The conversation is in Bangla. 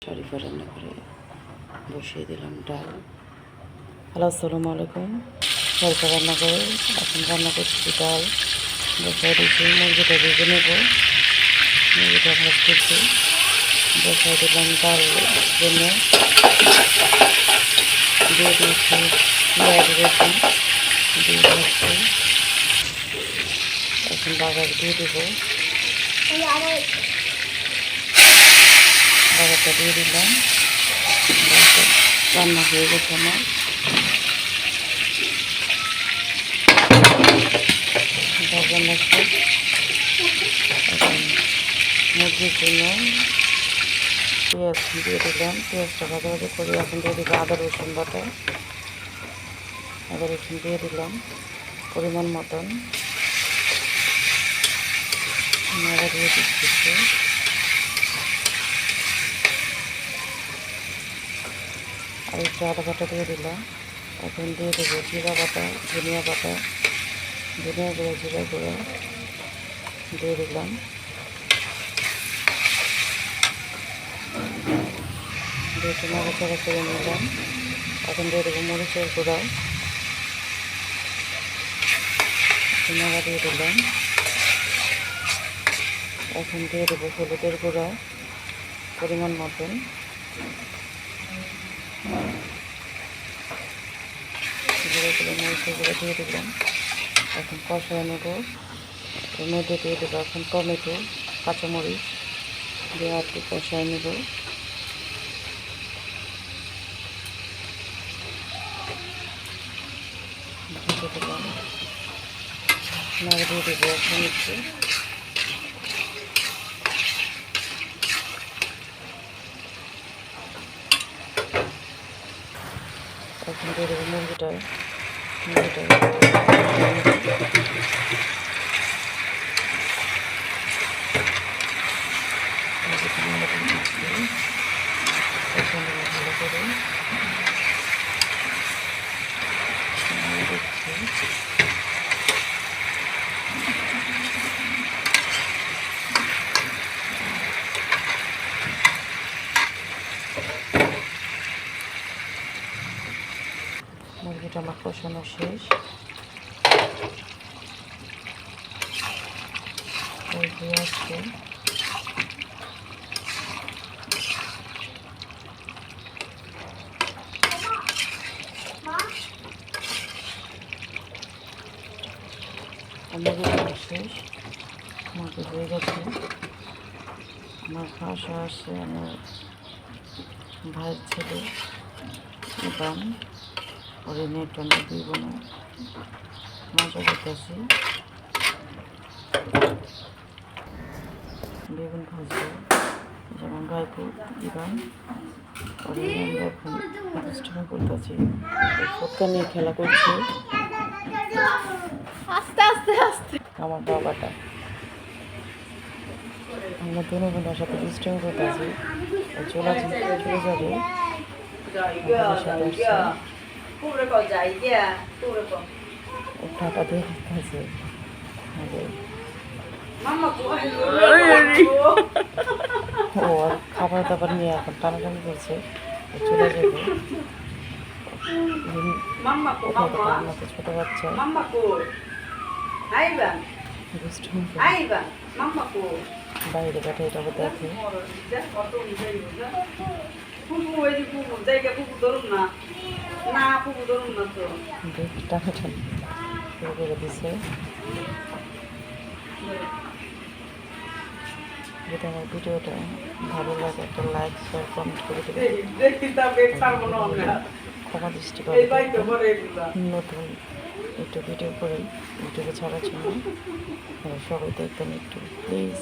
শরীফা রান্না করে বসিয়ে দিলাম ডাল। হ্যালো, আসসালামু আলাইকুম। শরীফা রান্না করে এখন রান্না করছি ডাল বসাই দিচ্ছি। মুরগিটা ভেজে নেব, মুরগিটা ভাজতেছি। বসাই দিলাম ডাল জন্য, দিয়ে দিয়েছি পেঁয়াজ রসুন দিয়ে ভাজছি। এখন বাগার দিয়ে দেবো, বাগারটা দিয়ে দিলাম। রান্না হয়ে গেছে আমার। রান্না শেষ। এখন মুরগির জন্য পেঁয়াজ দিয়ে দিলাম, পেঁয়াজটা ভাজা ভাজা করে এখন দিয়ে দিলাম আদা রসুন বাটা। আদা রসুন দিয়ে দিলাম পরিমাণ মতন, নাড়া দিয়ে দিচ্ছি। আর একটু আদা বাটা দিয়ে দিলাম। এখন দিয়ে দেবো জিরা বাটা, ধনিয়া বাটা, ধনিয়া গুঁড়া, জিরা গুঁড়া দিয়ে দিলাম। দিয়ে একটু নাড়াচাড়া করে নিলাম। এখন দিয়ে দেবো মরিচের গুঁড়া, নাড়া দিয়ে দিলাম। এখন দিয়ে দেবো হলুদের গুঁড়া পরিমাণ মতন, গুঁড়োগুলো মরিচের গুঁড়া দিয়ে দিলাম। এখন কষায় নেব। এর মধ্যে দিয়ে দেবো এখন টমেটো, কাঁচামরিচ দিয়ে একটু কষায় নেব। দিয়ে দিলাম, নাড়া দিয়ে দেবো এখন একটু। এখন দিয়ে দেবো মুরগিটা ভালো করে দিচ্ছি। মুরগিটা আমার কষানো শেষ। দিয়ে আসছে মুরগিটা শেষ, মুরগি হয়ে গেছে। আমার বাসা আসছে আমার ভাইয়ের ছেলে ইবান, ওরে নেট অনেক দিব না, মজা করতেছি। বেগুন ভাজবো, যেমন ভাইপু ইবান ওরে আমরা এখন দুষ্টামি করতেছি, ফটকা নিয়ে খেলা করছি। আস্তে আস্তে আস্তে আমার বাবাটা, আমরা দুনো বোনের সাথে দুষ্টামি করতেছি। চলে যাবে টাকা দিয়ে দিতেছে। ও আর খাবার দাবার নিয়ে এখন টানাটানি করছে, চলে যাবে। ছোট বাচ্চা বাইরে বেটা এটা দেখে। টানাটানি শুরু করে দিছে। যদি আমার ভিডিওটা ভালো লাগে একটা লাইক, শেয়ার, কমেন্ট করে দেবেন। ক্ষমা দৃষ্টি নতুন একটু ভিডিও করে ইউটিউবে ছাড়ার জন্য সবাই দেখবেন একটু প্লিজ।